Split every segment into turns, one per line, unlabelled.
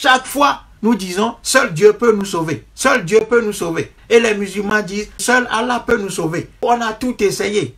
Chaque fois, nous disons, seul Dieu peut nous sauver. Seul Dieu peut nous sauver. Et les musulmans disent, seul Allah peut nous sauver. On a tout essayé.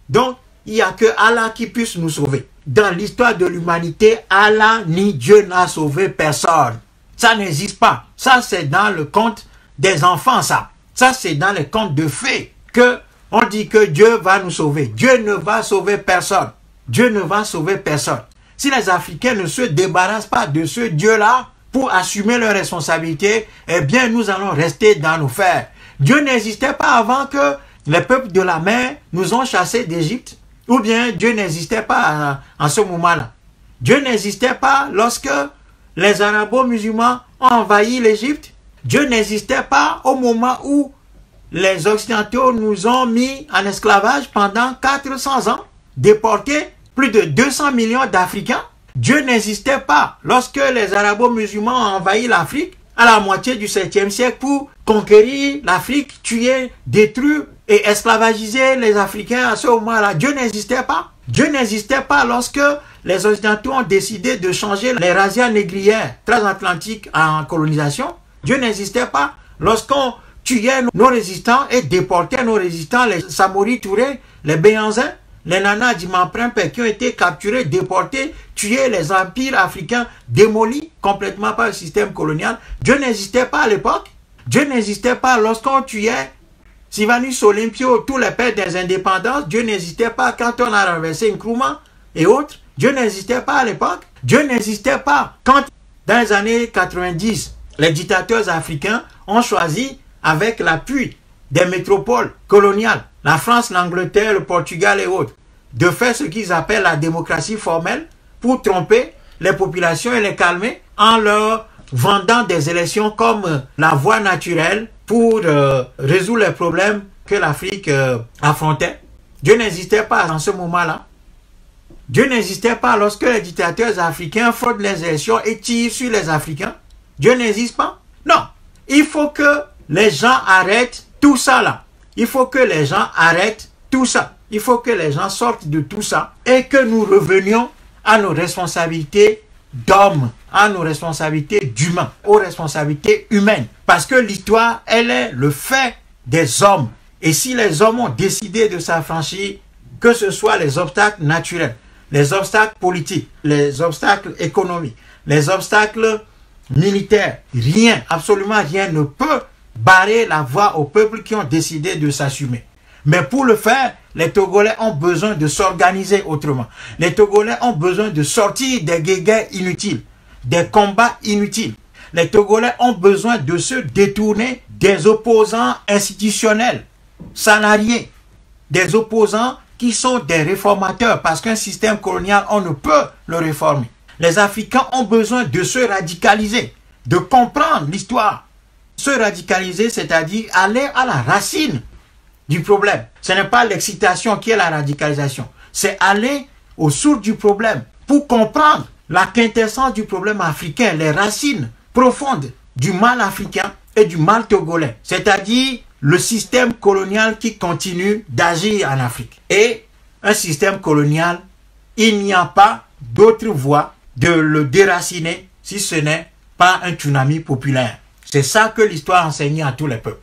Donc, il n'y a que Allah qui puisse nous sauver. Dans l'histoire de l'humanité, Allah ni Dieu n'a sauvé personne. Ça n'existe pas. Ça, c'est dans le conte des enfants, ça. Ça, c'est dans les contes de fées que on dit que Dieu va nous sauver. Dieu ne va sauver personne. Dieu ne va sauver personne. Si les Africains ne se débarrassent pas de ce Dieu-là pour assumer leurs responsabilités, eh bien, nous allons rester dans nos fers. Dieu n'existait pas avant que les peuples de la mer nous ont chassés d'Égypte. Ou bien Dieu n'existait pas en ce moment-là. Dieu n'existait pas lorsque les arabo-musulmans ont envahi l'Égypte. Dieu n'existait pas au moment où les Occidentaux nous ont mis en esclavage pendant 400 ans, déportés plus de 200 millions d'Africains. Dieu n'existait pas lorsque les arabo-musulmans ont envahi l'Afrique à la moitié du 7e siècle pour conquérir l'Afrique, tuer, détruire et esclavagiser les Africains à ce moment-là. Dieu n'existait pas. Dieu n'existait pas lorsque les Occidentaux ont décidé de changer les razzias négrières transatlantiques en colonisation. Dieu n'existait pas lorsqu'on tuait nos résistants et déportait nos résistants, les Samori Touré, les Béanzins, les Nana Djimamprimpe qui ont été capturés, déportés, tués, les empires africains démolis complètement par le système colonial. Dieu n'existait pas à l'époque. Dieu n'existait pas lorsqu'on tuait Sylvanus Olympio, tous les pères des indépendances. Dieu n'existait pas quand on a renversé Nkrumah et autres. Dieu n'existait pas à l'époque. Dieu n'existait pas quand, dans les années 90, les dictateurs africains ont choisi, avec l'appui des métropoles coloniales, la France, l'Angleterre, le Portugal et autres, de faire ce qu'ils appellent la démocratie formelle pour tromper les populations et les calmer en leur vendant des élections comme la voie naturelle pour résoudre les problèmes que l'Afrique affrontait. Dieu n'existait pas en ce moment-là. Dieu n'existait pas lorsque les dictateurs africains fraudent les élections et tirent sur les Africains. Dieu n'existe pas. Non. Il faut que les gens arrêtent tout ça là. Il faut que les gens arrêtent tout ça. Il faut que les gens sortent de tout ça et que nous revenions à nos responsabilités d'hommes, à nos responsabilités d'humains, aux responsabilités humaines. Parce que l'histoire, elle est le fait des hommes. Et si les hommes ont décidé de s'affranchir, que ce soit les obstacles naturels, les obstacles politiques, les obstacles économiques, les obstacles militaires, rien, absolument rien ne peut barrer la voie aux peuples qui ont décidé de s'assumer. Mais pour le faire, les Togolais ont besoin de s'organiser autrement. Les Togolais ont besoin de sortir des guéguerres inutiles, des combats inutiles. Les Togolais ont besoin de se détourner des opposants institutionnels, salariés, des opposants qui sont des réformateurs, parce qu'un système colonial, on ne peut le réformer. Les Africains ont besoin de se radicaliser, de comprendre l'histoire. Se radicaliser, c'est-à-dire aller à la racine du problème. Ce n'est pas l'excitation qui est la radicalisation. C'est aller aux sources du problème pour comprendre la quintessence du problème africain, les racines profondes du mal africain et du mal togolais. C'est-à-dire le système colonial qui continue d'agir en Afrique. Et un système colonial, il n'y a pas d'autre voie de le déraciner si ce n'est pas un tsunami populaire. C'est ça que l'histoire enseigne à tous les peuples.